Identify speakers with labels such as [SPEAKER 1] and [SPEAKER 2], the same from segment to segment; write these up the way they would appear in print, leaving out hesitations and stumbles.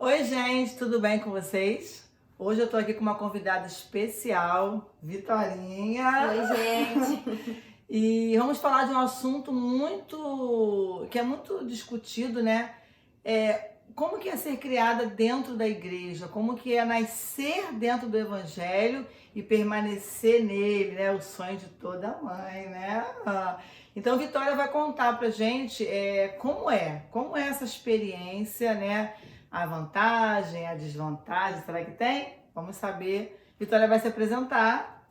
[SPEAKER 1] Oi, gente, tudo bem com vocês? Hoje eu tô aqui com uma convidada especial, Vitorinha,
[SPEAKER 2] Oi, gente.
[SPEAKER 1] e vamos falar de um assunto que é muito discutido, né? Como que é ser criada dentro da igreja? Como que é nascer dentro do evangelho e permanecer nele, né? O sonho de toda mãe, né? Então, Vitória vai contar pra gente como é essa experiência, né? A vantagem, a desvantagem, será que tem? Vamos saber. Vitória vai se apresentar.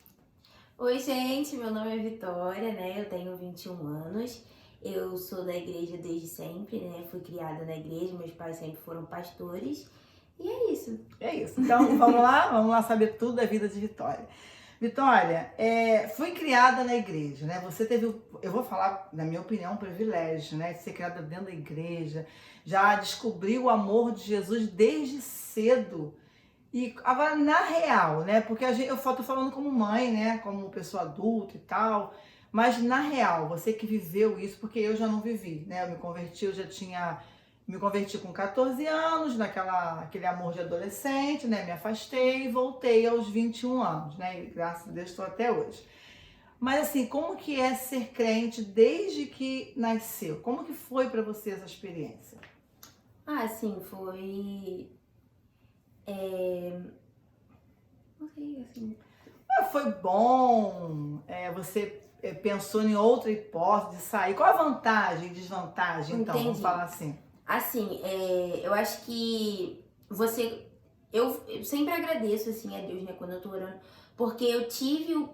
[SPEAKER 2] Oi, gente. Meu nome é Vitória, né? Eu tenho 21 anos. Eu sou da igreja desde sempre, né? Fui criada na igreja, meus pais sempre foram pastores. E é isso.
[SPEAKER 1] É isso. Então, vamos lá saber tudo da vida de Vitória. Vitória, fui criada na igreja, né? Você teve, eu vou falar, na minha opinião, um privilégio, né? De ser criada dentro da igreja, já descobriu o amor de Jesus desde cedo. E agora, na real, né? Porque eu tô falando como mãe, né? Como pessoa adulta e tal. Mas na real, você que viveu isso, porque eu já não vivi, né? Me converti com 14 anos, aquele amor de adolescente, né? Me afastei e voltei aos 21 anos, né? E graças a Deus estou até hoje. Mas assim, como que é ser crente desde que nasceu? Como que foi para você essa experiência?
[SPEAKER 2] Sim, foi. Não sei, assim.
[SPEAKER 1] Foi bom? Você pensou em outra hipótese de sair? Qual a vantagem e desvantagem, então? Vamos
[SPEAKER 2] Entendi.
[SPEAKER 1] falar assim.
[SPEAKER 2] Assim, eu acho que você. Eu sempre agradeço, assim, a Deus, né, quando eu tô orando, porque eu tive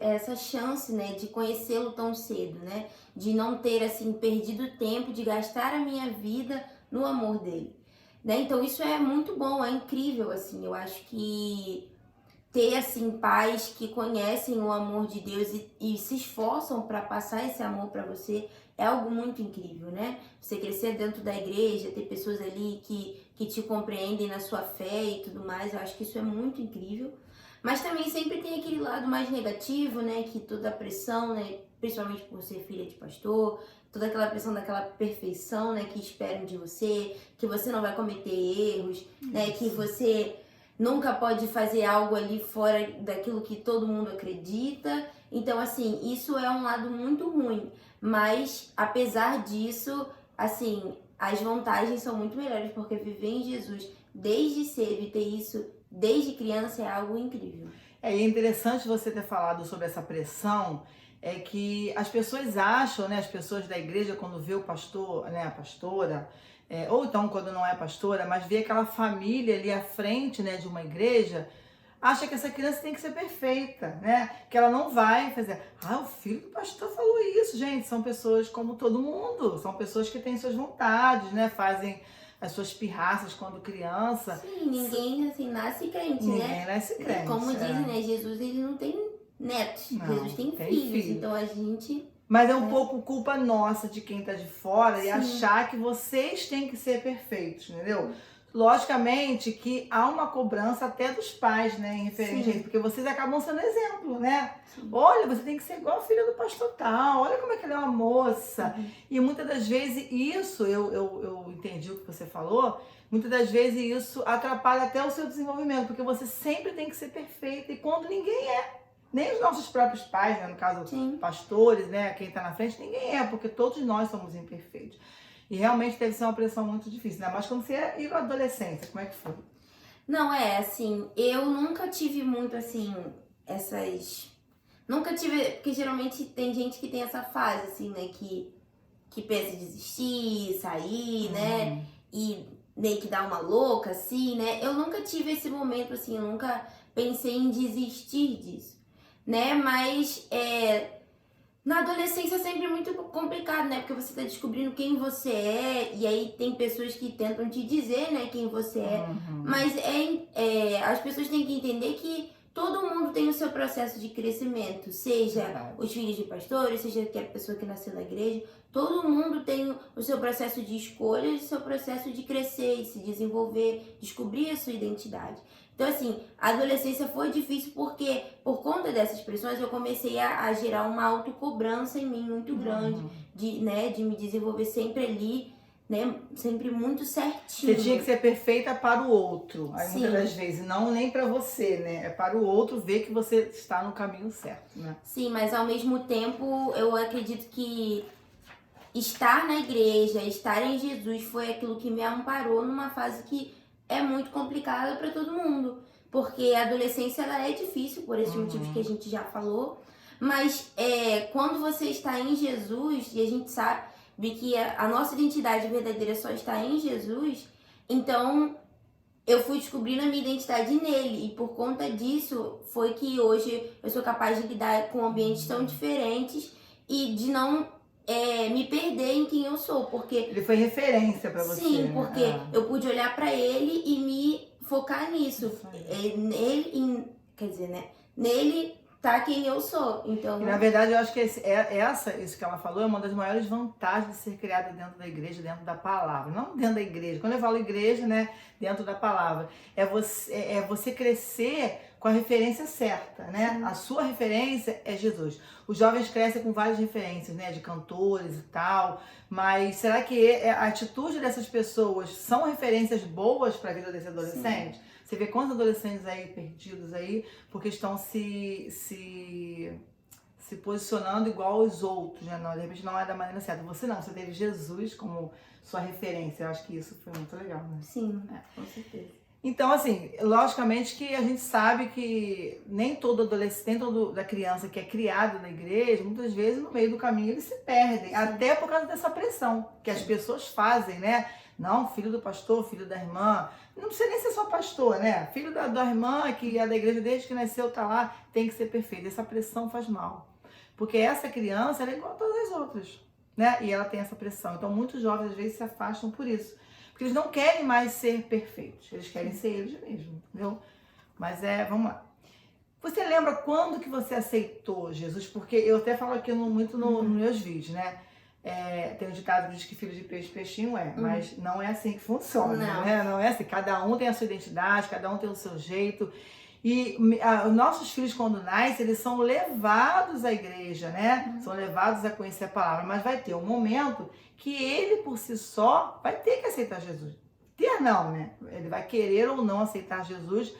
[SPEAKER 2] essa chance, né, de conhecê-lo tão cedo, né, de não ter, assim, perdido tempo, de gastar a minha vida no amor dele, né, então isso é muito bom, é incrível, assim, eu acho que ter assim pais que conhecem o amor de Deus e se esforçam para passar esse amor para você é algo muito incrível, né? Você crescer dentro da igreja, ter pessoas ali que te compreendem na sua fé e tudo mais, eu acho que isso é muito incrível. Mas também sempre tem aquele lado mais negativo, né? Que toda a pressão, né? Principalmente por ser filha de pastor, toda aquela pressão daquela perfeição, né? Que esperam de você, que você não vai cometer erros, né? Que
[SPEAKER 1] Isso.
[SPEAKER 2] você nunca pode fazer algo ali fora daquilo que todo mundo acredita. Então, assim, isso é um lado muito ruim. Mas, apesar disso, assim, as vantagens são muito melhores, porque viver em Jesus desde cedo e ter isso desde criança é algo incrível.
[SPEAKER 1] É interessante você ter falado sobre essa pressão, é que as pessoas acham, né, as pessoas da igreja, quando vê o pastor, né, a pastora, ou então quando não é pastora, mas vê aquela família ali à frente, né, de uma igreja, acha que essa criança tem que ser perfeita, né? Que ela não vai fazer. O filho do pastor falou isso, gente. São pessoas como todo mundo, são pessoas que têm suas vontades, né? Fazem as suas pirraças quando criança.
[SPEAKER 2] Sim, ninguém assim nasce crente,
[SPEAKER 1] Ninguém
[SPEAKER 2] né?
[SPEAKER 1] nasce
[SPEAKER 2] Como
[SPEAKER 1] crente.
[SPEAKER 2] dizem, né? Jesus ele não tem netos, Jesus
[SPEAKER 1] Não,
[SPEAKER 2] tem
[SPEAKER 1] tem
[SPEAKER 2] filhos.
[SPEAKER 1] filho.
[SPEAKER 2] Então a gente,
[SPEAKER 1] Mas é um
[SPEAKER 2] né?
[SPEAKER 1] pouco culpa nossa de quem tá de fora e
[SPEAKER 2] Sim.
[SPEAKER 1] achar que vocês têm que ser perfeitos, entendeu? Logicamente que há uma cobrança até dos pais, né, em referente a isso,
[SPEAKER 2] Sim,
[SPEAKER 1] porque vocês acabam sendo exemplo, né?
[SPEAKER 2] sim.
[SPEAKER 1] Olha, você tem que ser igual a filha do pastor tal, olha como é que ela é uma moça.
[SPEAKER 2] Uhum.
[SPEAKER 1] E muitas das vezes isso, eu entendi o que você falou, muitas das vezes isso atrapalha até o seu desenvolvimento, porque você sempre tem que ser perfeita, e quando ninguém é, nem os nossos próprios pais, né, no caso
[SPEAKER 2] Sim.
[SPEAKER 1] pastores, né, quem está na frente, ninguém é, porque todos nós somos imperfeitos. E realmente deve ser uma pressão muito difícil, né? Mas quando você é e a adolescência, como é que foi?
[SPEAKER 2] Não, assim, eu nunca tive muito, assim, essas... Nunca tive, porque geralmente tem gente que tem essa fase, assim, né, que pensa em desistir, sair, né,
[SPEAKER 1] Uhum.
[SPEAKER 2] e meio que dar uma louca, assim, né. Eu nunca tive esse momento, assim, eu nunca pensei em desistir disso, né, mas na adolescência é sempre muito complicado, né? Porque você tá descobrindo quem você é, e aí tem pessoas que tentam te dizer, né, quem você é.
[SPEAKER 1] Uhum.
[SPEAKER 2] Mas as pessoas têm que entender que todo mundo tem o seu processo de crescimento, seja
[SPEAKER 1] Verdade.
[SPEAKER 2] os filhos de pastores, seja que a pessoa que nasceu na igreja, todo mundo tem o seu processo de escolha, o seu processo de crescer, de se desenvolver, descobrir a sua identidade. Então, assim, a adolescência foi difícil porque, por conta dessas pressões, eu comecei a gerar uma autocobrança em mim muito grande,
[SPEAKER 1] Uhum.
[SPEAKER 2] de me desenvolver sempre ali né, sempre muito certinho.
[SPEAKER 1] Você tinha que ser perfeita para o outro, aí
[SPEAKER 2] Sim.
[SPEAKER 1] muitas das vezes, não nem para você, né? É para o outro ver que você está no caminho certo, né?
[SPEAKER 2] Sim, mas ao mesmo tempo eu acredito que estar na igreja, estar em Jesus foi aquilo que me amparou numa fase que é muito complicada para todo mundo. Porque a adolescência ela é difícil por esses motivos que a gente já falou. Mas quando você está em Jesus, e a gente sabe que a nossa identidade verdadeira só está em Jesus, então eu fui descobrindo a minha identidade nele. E por conta disso foi que hoje eu sou capaz de lidar com ambientes tão diferentes e de não me perder em quem eu sou, porque
[SPEAKER 1] Ele foi referência para você,
[SPEAKER 2] sim,
[SPEAKER 1] né?
[SPEAKER 2] porque eu pude olhar pra ele e me focar nisso.
[SPEAKER 1] Isso aí.
[SPEAKER 2] Quer dizer, né? Nele tá quem eu sou. Então,
[SPEAKER 1] E na verdade eu acho que isso que ela falou é uma das maiores vantagens de ser criada dentro da igreja, dentro da palavra. Não dentro da igreja. Quando eu falo igreja, né? Dentro da palavra. É você crescer com a referência certa, né?
[SPEAKER 2] Sim.
[SPEAKER 1] A sua referência é Jesus. Os jovens crescem com várias referências, né? De cantores e tal. Mas será que a atitude dessas pessoas são referências boas para a vida desse adolescente? Sim. Você vê quantos adolescentes aí perdidos aí, porque estão se posicionando igual aos outros, né? Não, de repente não é da maneira certa. Você teve Jesus como sua referência. Eu acho que isso foi muito legal, né?
[SPEAKER 2] Sim, com certeza.
[SPEAKER 1] Então, assim, logicamente que a gente sabe que nem todo adolescente, nem toda criança que é criada na igreja, muitas vezes no meio do caminho eles se perdem, sim, até por causa dessa pressão que as pessoas fazem, né? Não, filho do pastor, filho da irmã, não precisa nem ser só pastor, né? Filho da irmã que é da igreja desde que nasceu, tá lá, tem que ser perfeito. Essa pressão faz mal, porque essa criança ela é igual a todas as outras, né? E ela tem essa pressão. Então, muitos jovens às vezes se afastam por isso. Porque eles não querem mais ser perfeitos, eles querem ser eles mesmos, entendeu? Mas vamos lá. Você lembra quando que você aceitou Jesus? Porque eu até falo aqui muito nos meus vídeos, né? Tem um ditado que diz que filho de peixe, peixinho mas não é assim que funciona, né? Não é assim, cada um tem a sua identidade, cada um tem o seu jeito. E os nossos filhos, quando nascem, eles são levados à igreja, né? São levados a conhecer a palavra, mas vai ter um momento que ele, por si só, vai ter que aceitar Jesus. Ter não, né? Ele vai querer ou não aceitar Jesus,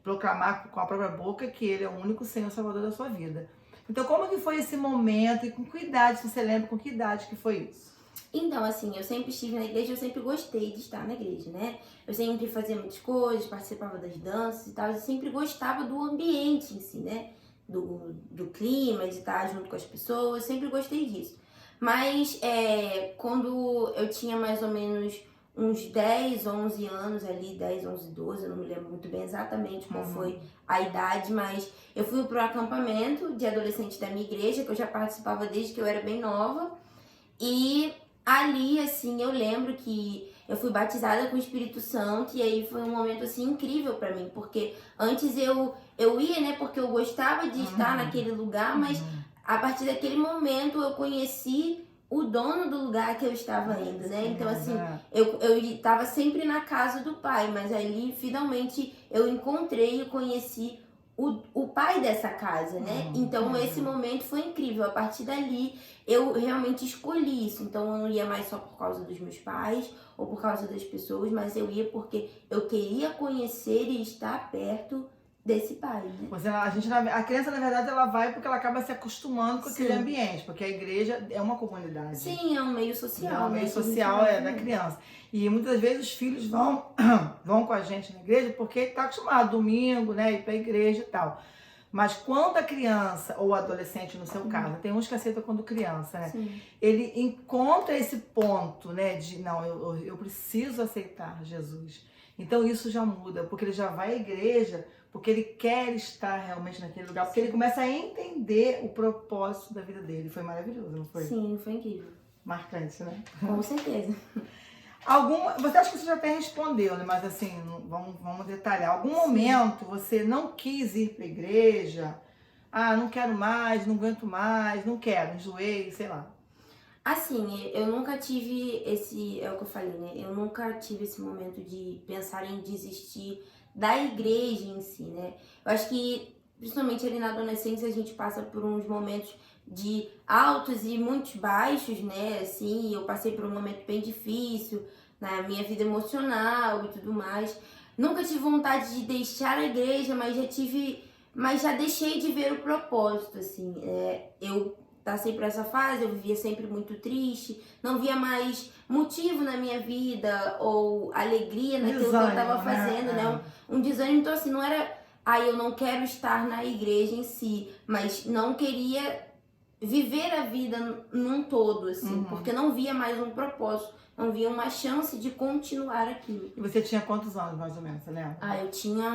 [SPEAKER 1] proclamar com a própria boca que ele é o único Senhor Salvador da sua vida. Então, como que foi esse momento e com que idade, se você lembra, com que idade que foi isso?
[SPEAKER 2] Então, assim, eu sempre estive na igreja, eu sempre gostei de estar na igreja, né? Eu sempre fazia muitas coisas, participava das danças e tal, eu sempre gostava do ambiente em si, né? Do clima, de estar junto com as pessoas, eu sempre gostei disso. Mas quando eu tinha mais ou menos uns 10, 11 anos ali, 10, 11, 12, eu não me lembro muito bem exatamente qual foi a idade, mas eu fui para o acampamento de adolescente da minha igreja, que eu já participava desde que eu era bem nova, e ali, assim, eu lembro que eu fui batizada com o Espírito Santo e aí foi um momento, assim, incrível pra mim, porque antes eu ia, né, porque eu gostava de estar naquele lugar, mas a partir daquele momento eu conheci o dono do lugar que eu estava indo, né? Então, assim, eu estava sempre na casa do pai, mas ali, finalmente, eu encontrei e conheci o pai dessa casa, né? Então, esse momento foi incrível. A partir dali, eu realmente escolhi isso. Então, eu não ia mais só por causa dos meus pais ou por causa das pessoas, mas eu ia porque eu queria conhecer e estar perto desse pai, né?
[SPEAKER 1] A criança, na verdade, ela vai porque ela acaba se acostumando com
[SPEAKER 2] Sim.
[SPEAKER 1] aquele ambiente, porque a igreja é uma comunidade.
[SPEAKER 2] Sim, é um meio social,
[SPEAKER 1] né? O meio
[SPEAKER 2] né?
[SPEAKER 1] social da criança. E muitas vezes os filhos vão com a gente na igreja porque está acostumado, domingo, né, ir para a igreja e tal. Mas quando a criança, ou adolescente no seu caso, tem uns que aceitam quando criança, né?
[SPEAKER 2] Sim.
[SPEAKER 1] Ele encontra esse ponto, né, de não, eu preciso aceitar Jesus. Então isso já muda, porque ele já vai à igreja, porque ele quer estar realmente naquele lugar, porque ele começa a entender o propósito da vida dele. Foi maravilhoso, não foi?
[SPEAKER 2] Sim, foi incrível.
[SPEAKER 1] Marcante, né?
[SPEAKER 2] Com certeza.
[SPEAKER 1] Você acha que você já até respondeu, né? Mas assim, vamos detalhar. Algum momento você não quis ir para a igreja? Ah, não quero mais, não aguento mais, não quero, enjoei, sei lá.
[SPEAKER 2] Assim, eu nunca tive é o que eu falei, né? Eu nunca tive esse momento de pensar em desistir da igreja em si, né? Eu acho que principalmente ali na adolescência, a gente passa por uns momentos de altos e muitos baixos, né? Assim, eu passei por um momento bem difícil na minha vida emocional e tudo mais. Nunca tive vontade de deixar a igreja, mas já deixei de ver o propósito, assim. Eu passei por essa fase, eu vivia sempre muito triste, não via mais motivo na minha vida ou alegria naquilo que eu estava fazendo, né? Um desânimo, então assim, não era, eu não quero estar na igreja em si, mas não queria viver a vida num todo, assim, porque não via mais um propósito, não via uma chance de continuar aquilo.
[SPEAKER 1] E você tinha quantos anos, mais ou menos, você lembra?
[SPEAKER 2] Eu tinha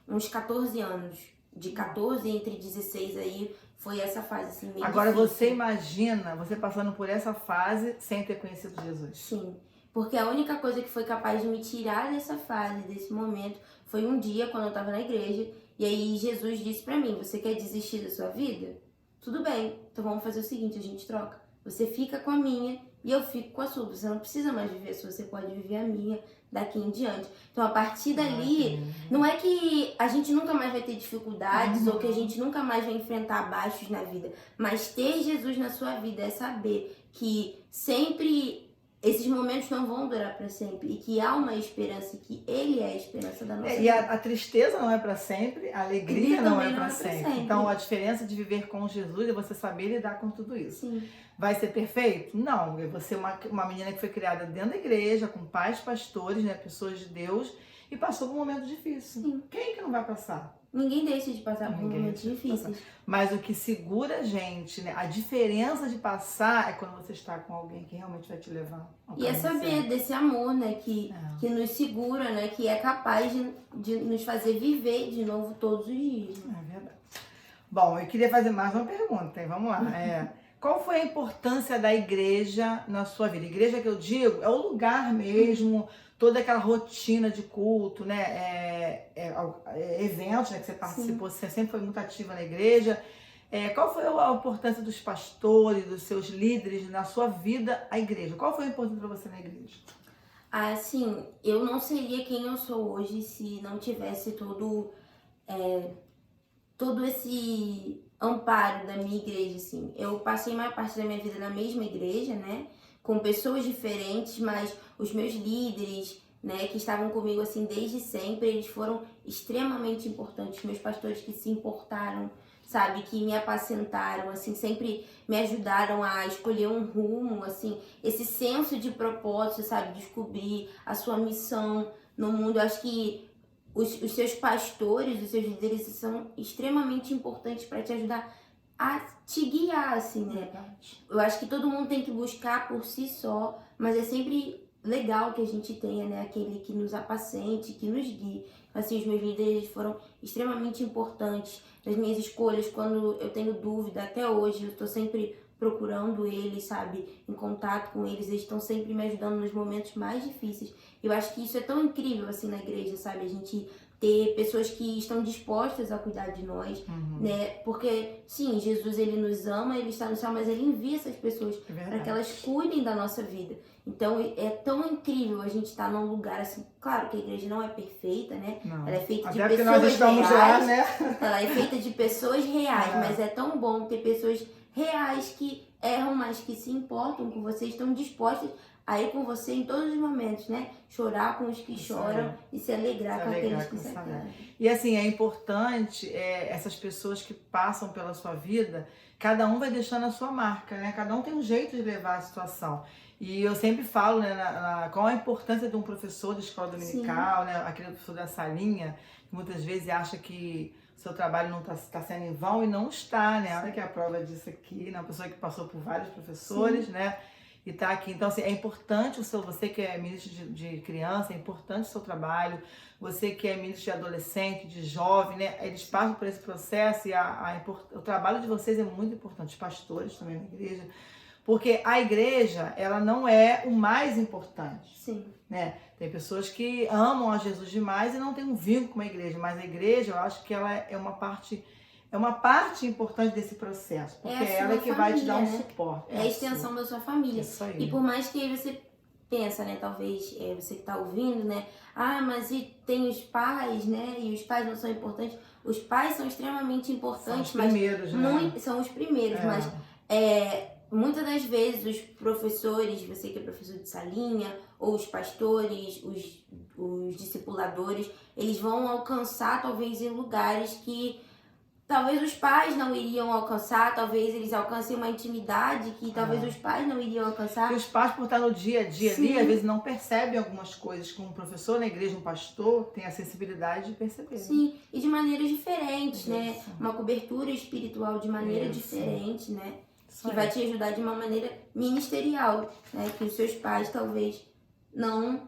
[SPEAKER 2] uns 14 anos. De 14 entre 16 aí, foi essa fase, assim, meio
[SPEAKER 1] Agora
[SPEAKER 2] difícil.
[SPEAKER 1] você imagina você passando por essa fase sem ter conhecido Jesus.
[SPEAKER 2] Sim, porque a única coisa que foi capaz de me tirar dessa fase, desse momento, foi um dia quando eu tava na igreja, e aí Jesus disse pra mim, você quer desistir da sua vida? Tudo bem, então vamos fazer o seguinte, a gente troca. Você fica com a minha e eu fico com a sua. Você não precisa mais viver a sua, você pode viver a minha daqui em diante. Então, a partir dali, não é que a gente nunca mais vai ter dificuldades ou que a gente nunca mais vai enfrentar baixos na vida, mas ter Jesus na sua vida é saber que sempre esses momentos não vão durar para sempre e que há uma esperança, que Ele é a esperança da nossa vida.
[SPEAKER 1] E a tristeza não é para sempre, a alegria não é para sempre.
[SPEAKER 2] sempre.
[SPEAKER 1] Então, a diferença de viver com Jesus é você saber lidar com tudo isso.
[SPEAKER 2] Sim.
[SPEAKER 1] Vai ser perfeito? Não. Você é uma menina que foi criada dentro da igreja, com pais, pastores, né, pessoas de Deus, e passou por um momento difícil.
[SPEAKER 2] Sim.
[SPEAKER 1] Quem que não vai passar?
[SPEAKER 2] Ninguém deixa de passar por momentos difíceis.
[SPEAKER 1] Mas o que segura a gente, né? A diferença de passar é quando você está com alguém que realmente vai te levar.
[SPEAKER 2] E é saber desse amor, né? Que nos segura, né? Que é capaz de nos fazer viver de novo todos os dias. Né?
[SPEAKER 1] É verdade. Bom, eu queria fazer mais uma pergunta, hein? Vamos lá. Qual foi a importância da igreja na sua vida? Igreja que eu digo é o lugar mesmo, toda aquela rotina de culto, né? Eventos, né, que você participou, você sempre foi muito ativa na igreja. Qual foi a importância dos pastores, dos seus líderes na sua vida, a igreja? Qual foi a importância para você na igreja?
[SPEAKER 2] Assim, eu não seria quem eu sou hoje se não tivesse todo esse amparo da minha igreja, assim. Eu passei maior parte da minha vida na mesma igreja, né? Com pessoas diferentes, mas os meus líderes, né, que estavam comigo, assim, desde sempre, eles foram extremamente importantes. Meus pastores que se importaram, sabe? Que me apacentaram, assim, sempre me ajudaram a escolher um rumo, assim. Esse senso de propósito, sabe? Descobrir a sua missão no mundo. Eu acho que os seus pastores, os seus líderes são extremamente importantes para te ajudar a te guiar, assim, né? Eu acho que todo mundo tem que buscar por si só, mas é sempre legal que a gente tenha, né, aquele que nos apacente, que nos guie. Assim, os meus líderes foram extremamente importantes nas minhas escolhas, quando eu tenho dúvida, até hoje, eu estou sempre procurando eles, sabe, em contato com eles estão sempre me ajudando nos momentos mais difíceis. Eu acho que isso é tão incrível, assim, na igreja, sabe, a gente ter pessoas que estão dispostas a cuidar de nós, né, porque, sim, Jesus, ele nos ama, ele está no céu, mas ele envia essas pessoas para que elas cuidem da nossa vida. Então, é tão incrível a gente estar num lugar assim, claro que a igreja não é perfeita, né, ela é feita de pessoas
[SPEAKER 1] nós estamos
[SPEAKER 2] reais,
[SPEAKER 1] lá, né?
[SPEAKER 2] Ela é feita de pessoas reais, mas é tão bom ter pessoas reais que erram, mas que se importam com você, estão dispostas a ir com você em todos os momentos, né? Chorar com os que choram e se alegrar com aqueles que se alegram.
[SPEAKER 1] E assim, é importante essas pessoas que passam pela sua vida, cada um vai deixando a sua marca, né? Cada um tem um jeito de levar a situação. E eu sempre falo, né, qual a importância de um professor de escola dominical, né? Aquele professor da salinha, que muitas vezes acha que o seu trabalho não está sendo em vão e não está, né? Olha que é a prova disso aqui, né? Uma pessoa que passou por vários professores, né? E tá aqui. Então, assim, é importante você que é ministro de criança, é importante o seu trabalho. Você que é ministro de adolescente, de jovem, né? Eles passam por esse processo e o trabalho de vocês é muito importante. Os pastores também na igreja. Porque a igreja, ela não é o mais importante.
[SPEAKER 2] Sim.
[SPEAKER 1] Né? Tem pessoas que amam a Jesus demais e não tem um vínculo com a igreja. Mas a igreja, eu acho que ela é uma parte importante desse processo, porque é ela que vai te dar um suporte.
[SPEAKER 2] É a extensão da sua família.
[SPEAKER 1] Isso aí.
[SPEAKER 2] E por mais que você pensa, né, talvez você que está ouvindo, né, mas e tem os pais, né, e os pais não são importantes. Os pais são extremamente importantes,
[SPEAKER 1] são os primeiros, né?
[SPEAKER 2] São os primeiros, mas muitas das vezes os professores, você que é professor de salinha, ou os pastores, os discipuladores, eles vão alcançar talvez em lugares que talvez os pais não iriam alcançar, talvez eles alcancem uma intimidade que talvez os pais não iriam alcançar.
[SPEAKER 1] E os pais, por estar no dia a dia
[SPEAKER 2] Sim.
[SPEAKER 1] ali, às vezes não percebem algumas coisas que um professor na igreja, um pastor, tem a sensibilidade de perceber.
[SPEAKER 2] Sim, e de maneiras diferentes, né? Uma cobertura espiritual de maneira diferente, né? Que vai te ajudar de uma maneira ministerial, né? Que os seus pais talvez não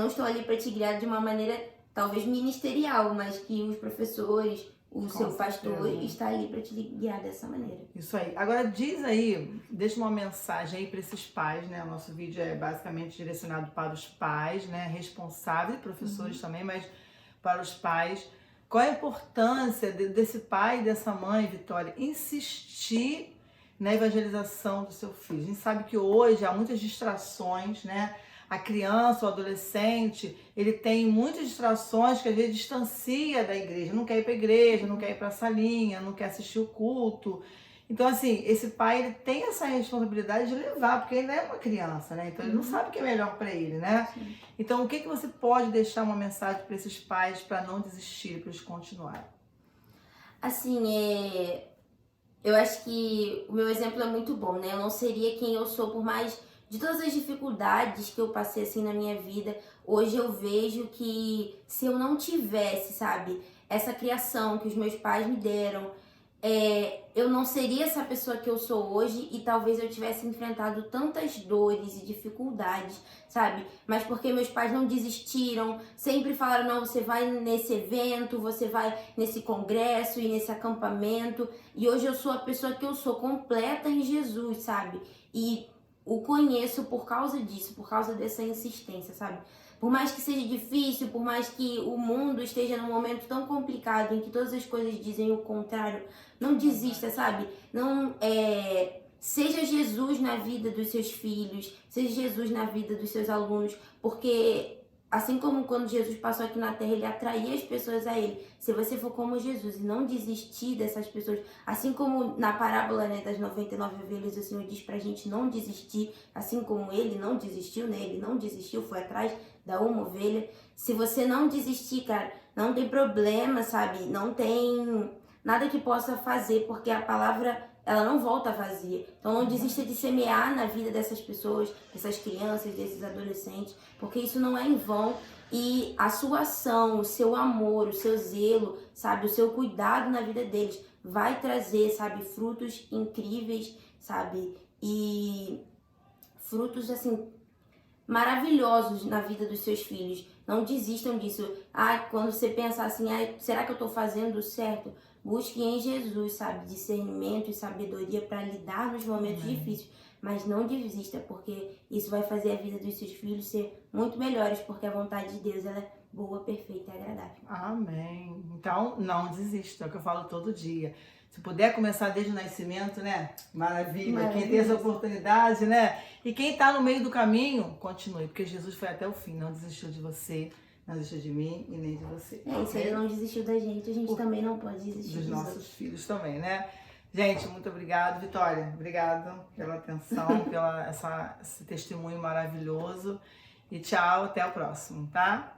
[SPEAKER 2] estão ali para te guiar de uma maneira talvez ministerial, mas que os professores, o seu pastor está ali para te guiar dessa maneira.
[SPEAKER 1] Isso aí. Agora diz aí, deixa uma mensagem aí para esses pais, né? O nosso vídeo é basicamente direcionado para os pais, né? Responsáveis, professores também, mas para os pais. Qual a importância desse pai e dessa mãe, Vitória, insistir na evangelização do seu filho? A gente sabe que hoje há muitas distrações, né? A criança, o adolescente, ele tem muitas distrações que às vezes distancia da igreja. Não quer ir para a igreja, não quer ir para a salinha, não quer assistir o culto. Então, assim, esse pai, ele tem essa responsabilidade de levar, porque ele é uma criança, né? Então, ele não sabe o que é melhor para ele, né? Sim. Então, o que você pode deixar uma mensagem para esses pais para não desistirem, para eles continuarem?
[SPEAKER 2] Assim, eu acho que o meu exemplo é muito bom, né? Eu não seria quem eu sou por mais de todas as dificuldades que eu passei assim na minha vida. Hoje eu vejo que se eu não tivesse, sabe, essa criação que os meus pais me deram, eu não seria essa pessoa que eu sou hoje e talvez eu tivesse enfrentado tantas dores e dificuldades, sabe? Mas porque meus pais não desistiram, sempre falaram, não, você vai nesse evento, você vai nesse congresso e nesse acampamento. E hoje eu sou a pessoa que eu sou, completa em Jesus, sabe? E o conheço por causa disso, por causa dessa insistência, sabe? Por mais que seja difícil, por mais que o mundo esteja num momento tão complicado em que todas as coisas dizem o contrário, não desista, sabe? Não seja Jesus na vida dos seus filhos, seja Jesus na vida dos seus alunos, porque assim como quando Jesus passou aqui na Terra, ele atraía as pessoas a ele. Se você for como Jesus e não desistir dessas pessoas, assim como na parábola, né, das 99 ovelhas, o Senhor diz pra gente não desistir, assim como ele não desistiu, né? Ele não desistiu, foi atrás da uma ovelha. Se você não desistir, cara, não tem problema, sabe? Não tem nada que possa fazer, porque a palavra, ela não volta vazia. Então não desista de semear na vida dessas pessoas, dessas crianças, desses adolescentes, porque isso não é em vão. E a sua ação, o seu amor, o seu zelo, sabe, o seu cuidado na vida deles vai trazer, sabe, frutos incríveis, sabe, e frutos, assim, maravilhosos na vida dos seus filhos. Não desistam disso. Quando você pensa assim, será que eu estou fazendo certo? Busque em Jesus, sabe, discernimento e sabedoria para lidar nos momentos difíceis. Mas não desista, porque isso vai fazer a vida dos seus filhos ser muito melhores, porque a vontade de Deus, ela é boa, perfeita e agradável.
[SPEAKER 1] Amém. Então, não desista, é o que eu falo todo dia. Se puder começar desde o nascimento, né? Maravilha. Quem tem essa oportunidade, né? E quem está no meio do caminho, continue, porque Jesus foi até o fim, não desistiu de você, não desistiu de mim e nem de você.
[SPEAKER 2] E se ele não desistiu da gente, a gente também não pode desistir
[SPEAKER 1] dos nossos filhos também, né? Gente, muito obrigado, Vitória. Obrigado pela atenção, esse testemunho maravilhoso. E tchau, até o próximo, tá?